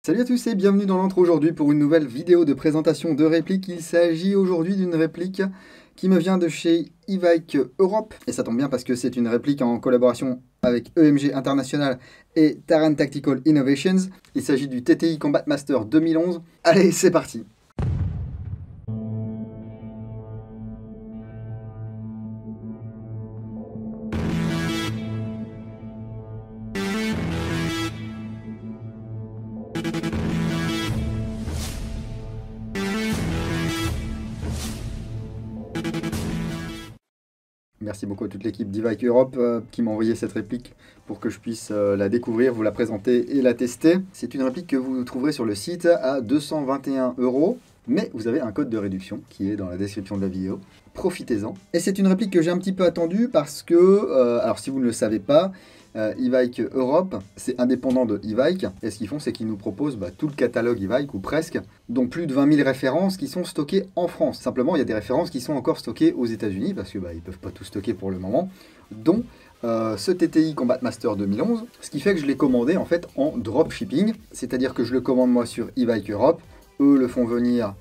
Salut à tous et bienvenue dans l'intro aujourd'hui pour une nouvelle vidéo de présentation de répliques. Il s'agit aujourd'hui d'une réplique qui me vient de chez Evike Europe. Et ça tombe bien parce que c'est une réplique en collaboration avec EMG International et Taran Tactical Innovations. Il s'agit du TTI Combat Master 2011. Allez, c'est parti! Merci beaucoup à toute l'équipe d'Evike Europe qui m'a envoyé cette réplique pour que je puisse la découvrir, vous la présenter et la tester. C'est une réplique que vous trouverez sur le site à 221 €, mais vous avez un code de réduction qui est dans la description de la vidéo. Profitez-en. Et c'est une réplique que j'ai un petit peu attendue parce que, alors si vous ne le savez pas, Evike Europe, c'est indépendant de Evike, et ce qu'ils font, c'est qu'ils nous proposent tout le catalogue Evike, ou presque, dont plus de 20 000 références qui sont stockées en France. Simplement, il y a des références qui sont encore stockées aux États-Unis, parce que ils ne peuvent pas tout stocker pour le moment, dont ce TTI Combat Master 2011, ce qui fait que je l'ai commandé en fait en dropshipping, c'est-à-dire que je le commande moi sur Evike Europe, eux le font venir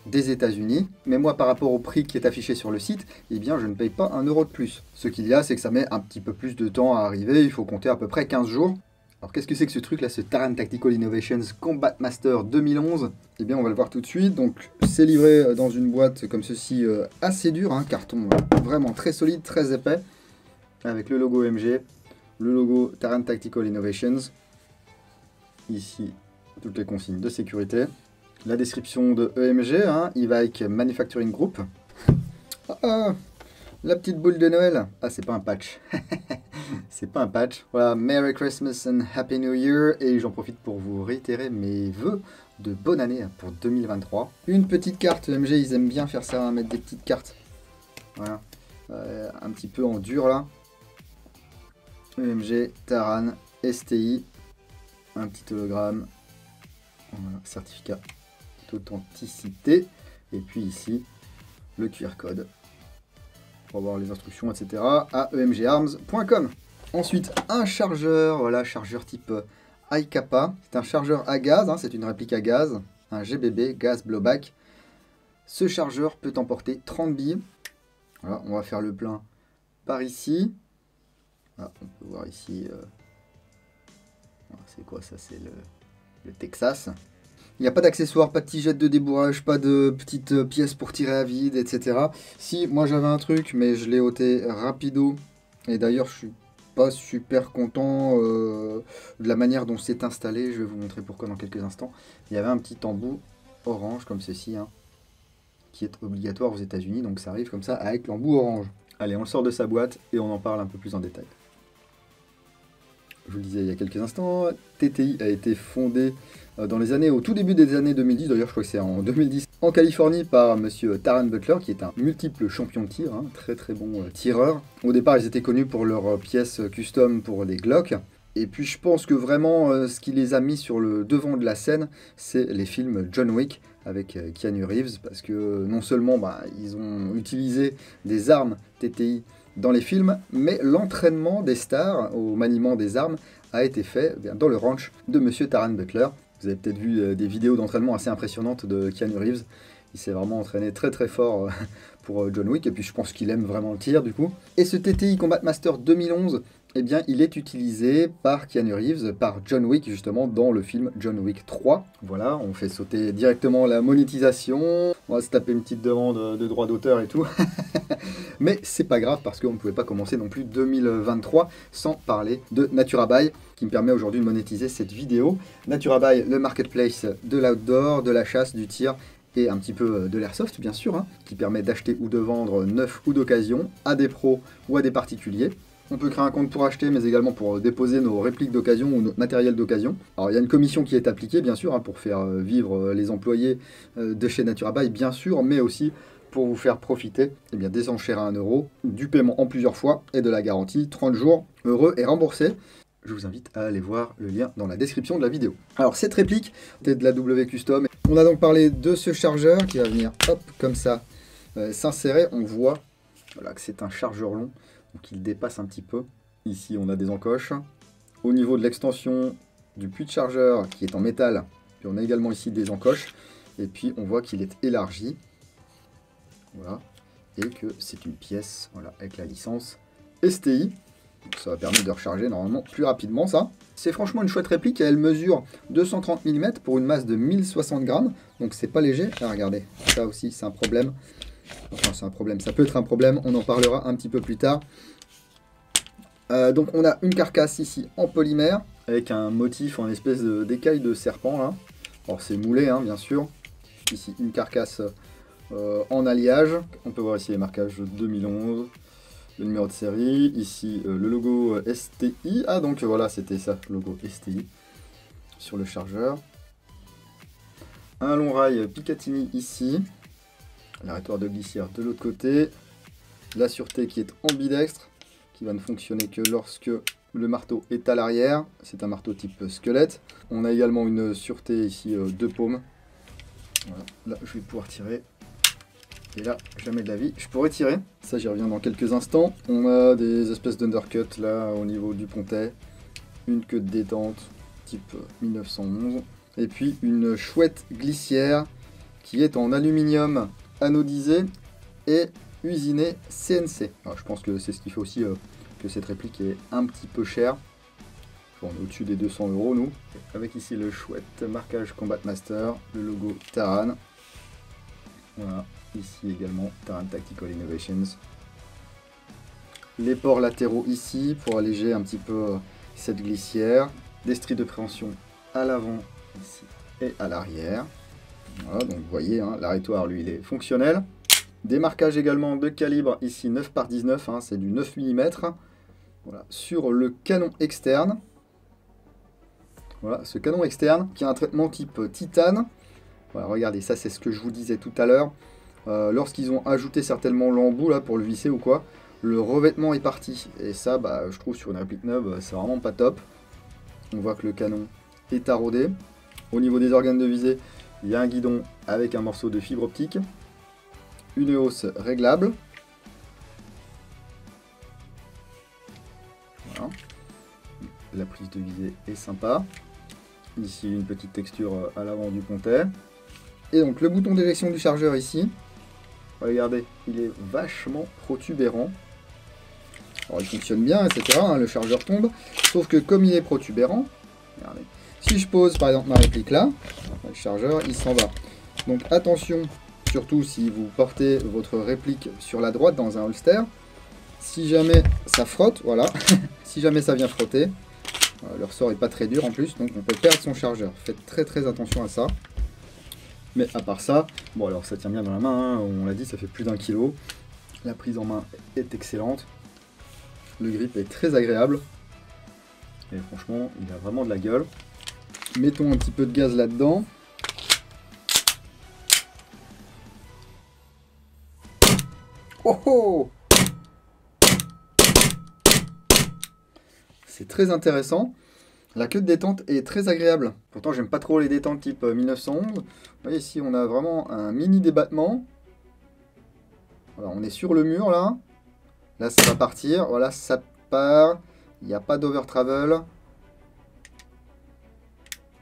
des États-Unis, mais moi par rapport au prix qui est affiché sur le site, eh bien je ne paye pas 1 € de plus. Ce qu'il y a, c'est que ça met un petit peu plus de temps à arriver, il faut compter à peu près 15 jours. Alors qu'est-ce que c'est que ce truc là, ce Taran Tactical Innovations Combat Master 2011? Eh bien on va le voir tout de suite. Donc c'est livré dans une boîte comme ceci, assez dur, un carton vraiment très solide, très épais, avec le logo MG, le logo Taran Tactical Innovations, ici toutes les consignes de sécurité. La description de EMG, Evike Manufacturing Group. La petite boule de Noël. Ah, c'est pas un patch. C'est pas un patch. Voilà, Merry Christmas and Happy New Year. Et j'en profite pour vous réitérer mes vœux de bonne année pour 2023. Une petite carte. EMG, ils aiment bien faire ça, mettre des petites cartes. Voilà. Un petit peu en dur là. EMG, Taran, STI. Un petit hologramme. Voilà, certificat d'authenticité, et puis ici le QR code pour avoir les instructions, etc. à emgarms.com. Ensuite un chargeur, voilà, chargeur type iCapa, c'est un chargeur à gaz, c'est une réplique à gaz, un GBB, gaz blowback. Ce chargeur peut emporter 30 billes. Voilà, on va faire le plein par ici. Ah, on peut voir ici, c'est quoi ça, c'est le Texas. Il n'y a pas d'accessoires, pas de tigette de débourrage, pas de petites pièces pour tirer à vide, etc. Si, moi j'avais un truc, mais je l'ai ôté rapido. Et d'ailleurs, je suis pas super content de la manière dont c'est installé. Je vais vous montrer pourquoi dans quelques instants. Il y avait un petit embout orange comme ceci, qui est obligatoire aux États-Unis. Donc ça arrive comme ça avec l'embout orange. Allez, on le sort de sa boîte et on en parle un peu plus en détail. Je vous le disais il y a quelques instants, TTI a été fondé au tout début des années 2010, d'ailleurs je crois que c'est en 2010, en Californie par monsieur Taran Butler, qui est un multiple champion de tir, très très bon tireur. Au départ ils étaient connus pour leurs pièces custom pour les Glock, et puis je pense que vraiment ce qui les a mis sur le devant de la scène, c'est les films John Wick avec Keanu Reeves, parce que non seulement ils ont utilisé des armes TTI dans les films, mais l'entraînement des stars au maniement des armes a été fait dans le ranch de monsieur Taran Butler. Vous avez peut-être vu des vidéos d'entraînement assez impressionnantes de Keanu Reeves. Il s'est vraiment entraîné très très fort pour John Wick, et puis je pense qu'il aime vraiment le tir du coup. Et ce TTI Combat Master 2011, eh bien, il est utilisé par Keanu Reeves, par John Wick justement, dans le film John Wick 3. Voilà, on fait sauter directement la monétisation, on va se taper une petite demande de droit d'auteur et tout. Mais c'est pas grave parce qu'on ne pouvait pas commencer non plus 2023 sans parler de NaturaBuy, qui me permet aujourd'hui de monétiser cette vidéo. NaturaBuy, le marketplace de l'outdoor, de la chasse, du tir, et un petit peu de l'airsoft bien sûr, qui permet d'acheter ou de vendre neuf ou d'occasion à des pros ou à des particuliers. On peut créer un compte pour acheter, mais également pour déposer nos répliques d'occasion ou notre matériel d'occasion. Alors il y a une commission qui est appliquée, bien sûr, pour faire vivre les employés de chez NaturaBuy, bien sûr, mais aussi pour vous faire profiter des enchères à 1 €, du paiement en plusieurs fois et de la garantie 30 jours, heureux et remboursé. Je vous invite à aller voir le lien dans la description de la vidéo. Alors cette réplique est de la W Custom. On a donc parlé de ce chargeur qui va venir, hop, comme ça, s'insérer. On voit voilà, que c'est un chargeur long. Donc il dépasse un petit peu. Ici on a des encoches. Au niveau de l'extension du puits de chargeur qui est en métal, Puis on a également ici des encoches. Et puis on voit qu'il est élargi. Voilà. Et que c'est une pièce, voilà, avec la licence STI. Donc ça va permettre de recharger normalement plus rapidement ça. C'est franchement une chouette réplique. Elle mesure 230 mm pour une masse de 1060 grammes. Donc c'est pas léger. Ah, regardez, ça aussi c'est un problème. Enfin c'est un problème, ça peut être un problème. On en parlera un petit peu plus tard. Donc on a une carcasse ici en polymère. Avec un motif en espèce d'écaille de serpent là. Alors c'est moulé hein, bien sûr. Ici une carcasse en alliage. On peut voir ici les marquages 2011. Le numéro de série, ici le logo STI. Ah donc voilà, c'était ça, le logo STI sur le chargeur. Un long rail Picatinny ici. L'arrêtoir de glissière de l'autre côté. La sûreté qui est ambidextre, qui va ne fonctionner que lorsque le marteau est à l'arrière. C'est un marteau type squelette. On a également une sûreté ici de paume. Voilà. Là, je vais pouvoir tirer. Et là, jamais de la vie, je pourrais tirer. Ça, j'y reviens dans quelques instants. On a des espèces d'undercut là au niveau du pontet. Une queue de détente type 1911. Et puis une chouette glissière qui est en aluminium anodisé et usiné CNC. Alors, je pense que c'est ce qui fait aussi que cette réplique est un petit peu chère. On est au-dessus des 200 € nous. Avec ici le chouette marquage Combat Master, le logo Taran. Voilà. Ici également, Taran Tactical Innovations. Les ports latéraux ici pour alléger un petit peu cette glissière. Des stries de préhension à l'avant ici et à l'arrière. Voilà, donc vous voyez, hein, l'arrêtoir lui il est fonctionnel. Des marquages également de calibre ici 9 par 19, hein, c'est du 9 mm. Voilà, sur le canon externe. Voilà, ce canon externe qui a un traitement type titane. Voilà, regardez, ça c'est ce que je vous disais tout à l'heure. Lorsqu'ils ont ajouté certainement l'embout là pour le visser ou quoi, le revêtement est parti. Et ça, bah, je trouve sur une réplique neuve, c'est vraiment pas top. On voit que le canon est taraudé. Au niveau des organes de visée, il y a un guidon avec un morceau de fibre optique. Une hausse réglable. Voilà. La prise de visée est sympa. Ici, une petite texture à l'avant du pontet. Et donc, le bouton d'éjection du chargeur ici. Regardez, il est vachement protubérant. Alors il fonctionne bien, etc. Hein, le chargeur tombe. Sauf que comme il est protubérant, regardez, si je pose par exemple ma réplique là, le chargeur il s'en va. Donc attention, surtout si vous portez votre réplique sur la droite dans un holster. Si jamais ça frotte, voilà, si jamais ça vient frotter, le ressort n'est pas très dur en plus, donc on peut perdre son chargeur. Faites très attention à ça. Mais à part ça, bon alors ça tient bien dans la main, hein, on l'a dit, ça fait plus d'1 kg. La prise en main est excellente. Le grip est très agréable. Et franchement, il a vraiment de la gueule. Mettons un petit peu de gaz là-dedans. Oh oh! C'est très intéressant. La queue de détente est très agréable. Pourtant, j'aime pas trop les détentes type 1911. Vous voyez, ici, on a vraiment un mini débattement. Voilà, on est sur le mur, là. Là, ça va partir. Voilà, ça part. Il n'y a pas d'over travel.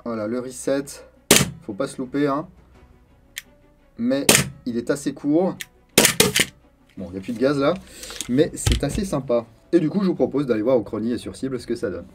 Voilà, le reset. Faut pas se louper, hein. Mais il est assez court. Bon, il n'y a plus de gaz, là. Mais c'est assez sympa. Et du coup, je vous propose d'aller voir au chrony et sur cible ce que ça donne.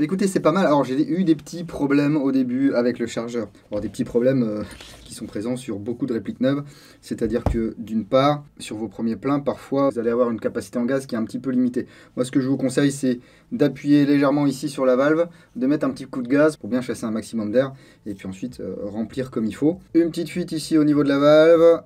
Mais écoutez, c'est pas mal. Alors j'ai eu des petits problèmes au début avec le chargeur. Alors des petits problèmes qui sont présents sur beaucoup de répliques neuves. C'est-à-dire que d'une part, sur vos premiers pleins, parfois vous allez avoir une capacité en gaz qui est un petit peu limitée. Moi ce que je vous conseille, c'est d'appuyer légèrement ici sur la valve, de mettre un petit coup de gaz pour bien chasser un maximum d'air, et puis ensuite remplir comme il faut. Une petite fuite ici au niveau de la valve,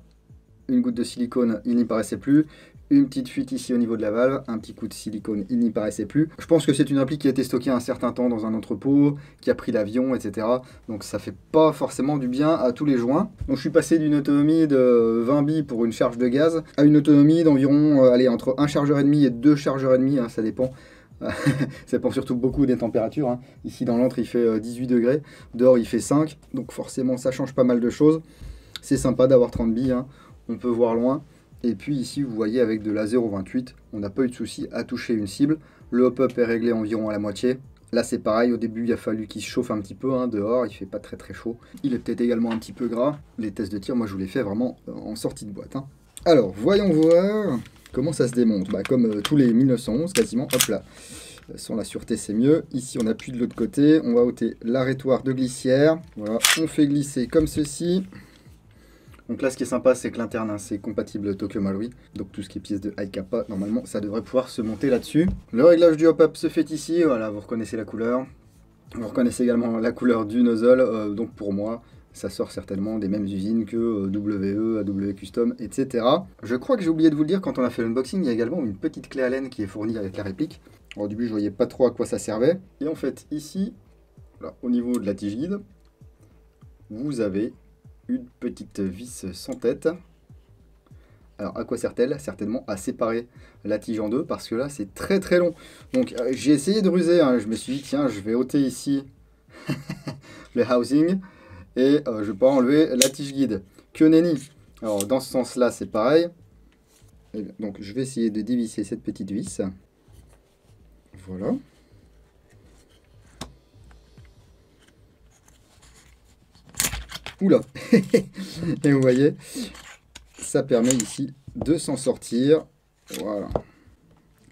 une goutte de silicone, il n'y paraissait plus. Une petite fuite ici au niveau de la valve, un petit coup de silicone, il n'y paraissait plus. Je pense que c'est une appli qui a été stockée un certain temps dans un entrepôt, qui a pris l'avion, etc. Donc ça fait pas forcément du bien à tous les joints. Donc je suis passé d'une autonomie de 20 billes pour une charge de gaz à une autonomie d'environ, allez, entre un chargeur et demi et 2 chargeurs et demi, hein, ça dépend. Ça dépend surtout beaucoup des températures. Hein. Ici dans l'antre il fait 18 degrés, dehors il fait 5, donc forcément ça change pas mal de choses. C'est sympa d'avoir 30 billes, hein. On peut voir loin. Et puis ici, vous voyez, avec de la 0,28, on n'a pas eu de souci à toucher une cible. Le hop-up est réglé environ à la moitié. Là, c'est pareil, au début, il a fallu qu'il se chauffe un petit peu. Hein, dehors, il fait pas très très chaud. Il est peut-être également un petit peu gras. Les tests de tir, moi, je vous les fais vraiment en sortie de boîte. Hein. Alors, voyons voir comment ça se démonte. Bah, comme tous les 1911, quasiment. Hop là. Sans la sûreté, c'est mieux. Ici, on appuie de l'autre côté. On va ôter l'arrêtoir de glissière. Voilà, on fait glisser comme ceci. Donc là, ce qui est sympa, c'est que l'interne, hein, c'est compatible Tokyo Marui. Donc tout ce qui est pièces de high kappa, normalement, ça devrait pouvoir se monter là-dessus. Le réglage du hop-up se fait ici. Voilà, vous reconnaissez la couleur. Vous reconnaissez également la couleur du nozzle. Donc pour moi, ça sort certainement des mêmes usines que WE, AW Custom, etc. Je crois que j'ai oublié de vous le dire, quand on a fait l'unboxing, il y a également une petite clé Allen qui est fournie avec la réplique. Alors, au début, je voyais pas trop à quoi ça servait. Et en fait, ici, là, au niveau de la tige guide, vous avez une petite vis sans tête. Alors à quoi sert-elle? Certainement à séparer la tige en deux, parce que là c'est très très long. Donc j'ai essayé de ruser, hein. Je me suis dit tiens, je vais ôter ici le housing et je vais pas enlever la tige guide. Que nenni. Alors dans ce sens là c'est pareil. Et donc je vais essayer de dévisser cette petite vis. Voilà. Oula. Et vous voyez, ça permet ici de s'en sortir. Voilà.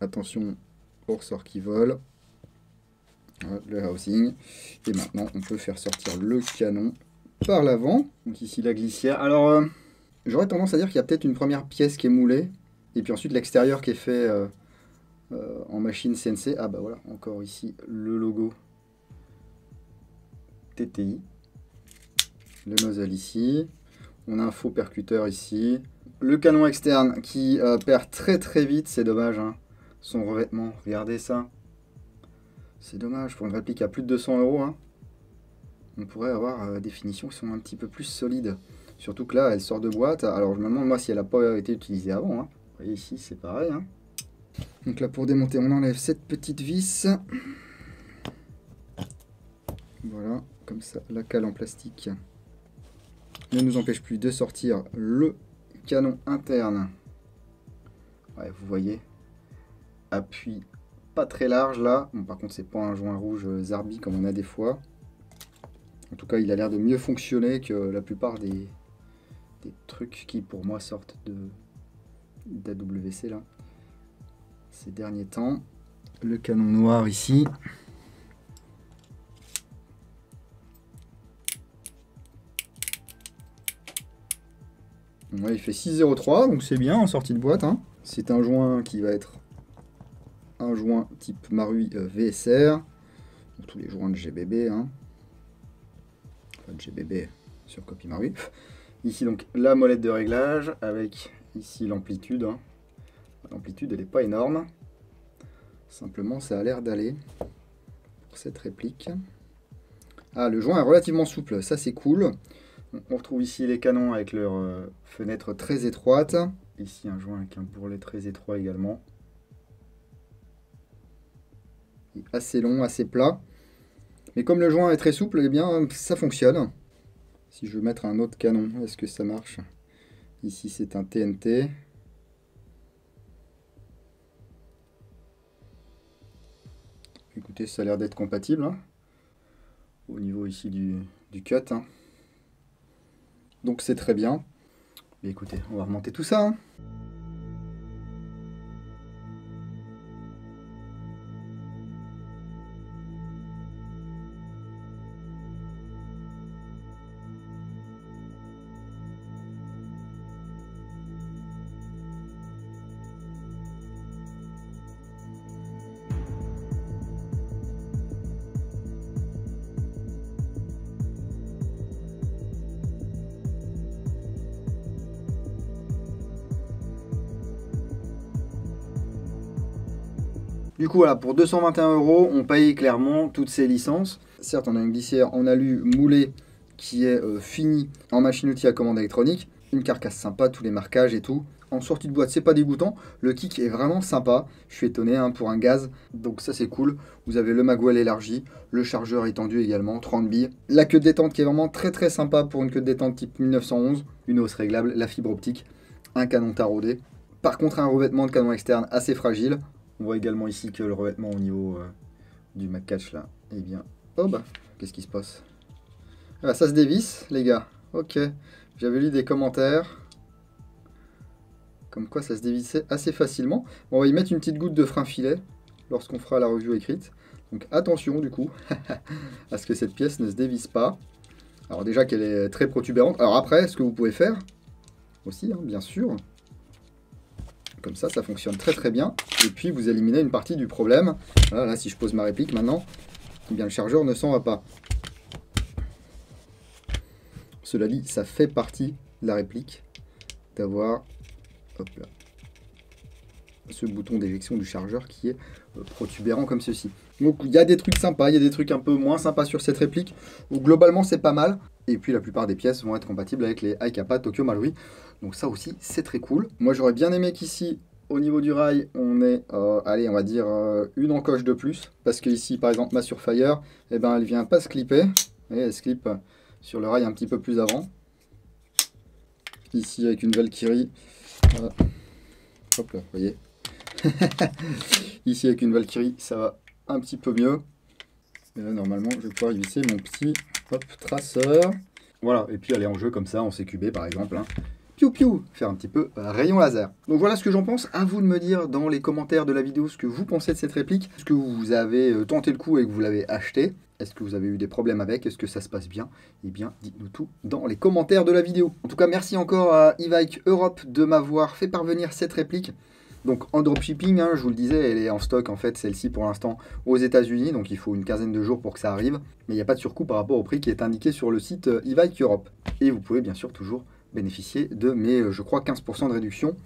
Attention au ressort qui vole. Voilà, le housing. Et maintenant, on peut faire sortir le canon par l'avant. Donc ici, la glissière. Alors, j'aurais tendance à dire qu'il y a peut-être une première pièce qui est moulée. Et puis ensuite, l'extérieur qui est fait en machine CNC. Ah bah voilà, encore ici, le logo TTI. Le nozzle ici. On a un faux percuteur ici. Le canon externe qui perd très très vite, c'est dommage. Hein. Son revêtement, regardez ça. C'est dommage, pour une réplique à plus de 200 €, hein, on pourrait avoir des finitions qui sont un petit peu plus solides. Surtout que là, elle sort de boîte. Alors je me demande moi si elle n'a pas été utilisée avant. Hein. Vous voyez ici, c'est pareil. Hein. Donc là, pour démonter, on enlève cette petite vis. Voilà, comme ça, la cale en plastique ne nous empêche plus de sortir le canon interne. Ouais, vous voyez, appui pas très large là. Bon, par contre, c'est pas un joint rouge Zarbi comme on a des fois. En tout cas, il a l'air de mieux fonctionner que la plupart des trucs qui, pour moi, sortent d'AWC là ces derniers temps. Le canon noir ici. Ouais, il fait 6,03, donc c'est bien en sortie de boîte. Hein. C'est un joint qui va être un joint type Marui VSR. Donc, tous les joints de GBB. Hein. Enfin, de GBB sur copie Marui. Ici, donc, la molette de réglage avec ici l'amplitude. Hein. L'amplitude, elle n'est pas énorme. Simplement, ça a l'air d'aller pour cette réplique. Ah, le joint est relativement souple. Ça, c'est cool. On retrouve ici les canons avec leurs fenêtres très étroites. Ici un joint avec un bourrelet très étroit également. Et assez long, assez plat. Mais comme le joint est très souple, eh bien ça fonctionne. Si je veux mettre un autre canon, est-ce que ça marche? Ici c'est un TNT. Écoutez, ça a l'air d'être compatible. Hein. Au niveau ici du cut. Hein. Donc c'est très bien. Mais écoutez, on va remonter tout ça. Hein. Du coup, voilà, pour 221 €, on paye clairement toutes ces licences. Certes, on a une glissière en alu moulée qui est finie en machine-outil à commande électronique. Une carcasse sympa, tous les marquages et tout. En sortie de boîte, c'est pas dégoûtant. Le kick est vraiment sympa. Je suis étonné hein, pour un gaz. Donc ça, c'est cool. Vous avez le magouel élargi, le chargeur étendu également, 30 billes. La queue de détente qui est vraiment très très sympa pour une queue de détente type 1911. Une hausse réglable, la fibre optique, un canon taraudé. Par contre, un revêtement de canon externe assez fragile. On voit également ici que le revêtement au niveau du MacCatch là, eh bien, oh bah, qu'est-ce qui se passe? Ah, ça se dévisse, les gars. Ok, j'avais lu des commentaires comme quoi ça se dévissait assez facilement. Bon, on va y mettre une petite goutte de frein filet lorsqu'on fera la review écrite. Donc attention du coup à ce que cette pièce ne se dévisse pas. Alors déjà qu'elle est très protubérante. Alors après, ce que vous pouvez faire aussi, hein, bien sûr, comme ça fonctionne très très bien. Et puis vous éliminez une partie du problème. Voilà, là si je pose ma réplique maintenant, eh bien le chargeur ne s'en va pas. Cela dit, ça fait partie de la réplique d'avoir ce bouton d'éjection du chargeur qui est protubérant comme ceci. Donc il y a des trucs sympas, il y a des trucs un peu moins sympas sur cette réplique, où globalement c'est pas mal. Et puis la plupart des pièces vont être compatibles avec les Haikapa Tokyo Marui. Donc ça aussi c'est très cool. Moi j'aurais bien aimé qu'ici, au niveau du rail, on ait, allez on va dire une encoche de plus. Parce que ici par exemple ma Surfire, eh ben, elle vient pas se clipper. Et elle se clip sur le rail un petit peu plus avant. Ici avec une Valkyrie. Hop là, vous voyez. Ici avec une Valkyrie, ça va un petit peu mieux. Et là, normalement, je vais pouvoir y visser mon petit traceur. Voilà, et puis aller en jeu comme ça, en CQB par exemple. Hein. Piou piou, faire un petit peu rayon laser. Donc voilà ce que j'en pense. À vous de me dire dans les commentaires de la vidéo ce que vous pensez de cette réplique. Est-ce que vous avez tenté le coup et que vous l'avez acheté? Est-ce que vous avez eu des problèmes avec? Est-ce que ça se passe bien? Eh bien, dites-nous tout dans les commentaires de la vidéo. En tout cas, merci encore à e-Bike Europe de m'avoir fait parvenir cette réplique. Donc en dropshipping, hein, je vous le disais, elle est en stock en fait, celle-ci pour l'instant aux États-Unis, donc il faut une quinzaine de jours pour que ça arrive. Mais il n'y a pas de surcoût par rapport au prix qui est indiqué sur le site e-Bike Europe. Et vous pouvez bien sûr toujours bénéficier de mes, je crois, 15% de réduction.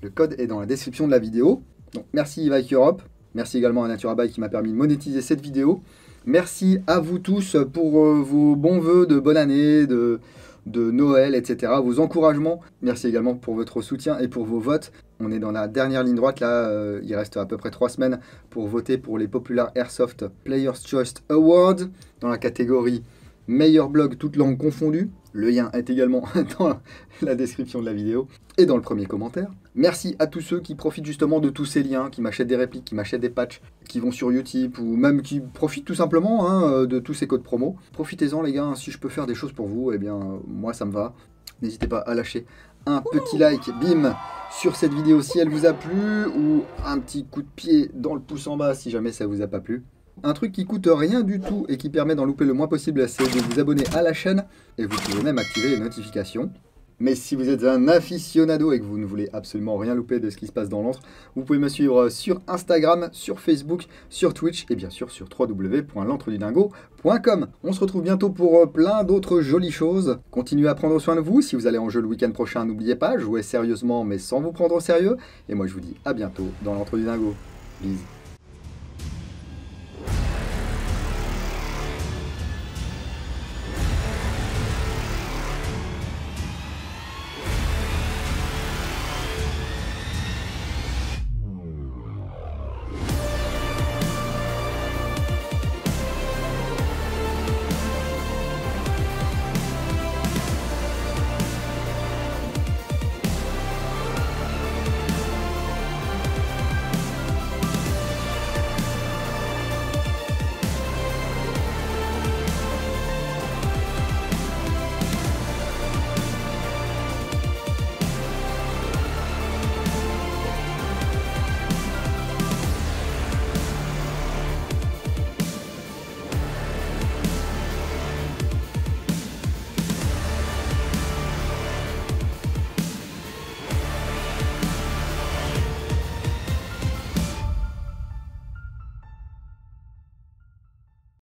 Le code est dans la description de la vidéo. Donc merci e-Bike Europe. Merci également à Naturabike qui m'a permis de monétiser cette vidéo. Merci à vous tous pour vos bons vœux de bonne année, de Noël, etc. Vos encouragements. Merci également pour votre soutien et pour vos votes. On est dans la dernière ligne droite, là, il reste à peu près 3 semaines pour voter pour les Popular Airsoft Players' Choice Awards dans la catégorie meilleur blog toutes langues confondues. Le lien est également dans la description de la vidéo et dans le premier commentaire. Merci à tous ceux qui profitent justement de tous ces liens, qui m'achètent des répliques, qui m'achètent des patchs, qui vont sur Utip ou même qui profitent tout simplement hein, de tous ces codes promo. Profitez-en les gars, hein, si je peux faire des choses pour vous, eh bien moi ça me va. N'hésitez pas à lâcher un petit like, bim, sur cette vidéo si elle vous a plu, ou un petit coup de pied dans le pouce en bas si jamais ça vous a pas plu. Un truc qui coûte rien du tout et qui permet d'en louper le moins possible, c'est de vous abonner à la chaîne et vous pouvez même activer les notifications. Mais si vous êtes un aficionado et que vous ne voulez absolument rien louper de ce qui se passe dans l'antre, vous pouvez me suivre sur Instagram, sur Facebook, sur Twitch et bien sûr sur www.l'antredudingo.com. On se retrouve bientôt pour plein d'autres jolies choses. Continuez à prendre soin de vous. Si vous allez en jeu le week-end prochain, n'oubliez pas, jouez sérieusement mais sans vous prendre au sérieux. Et moi je vous dis à bientôt dans l'Antre du Dingo. Bisous.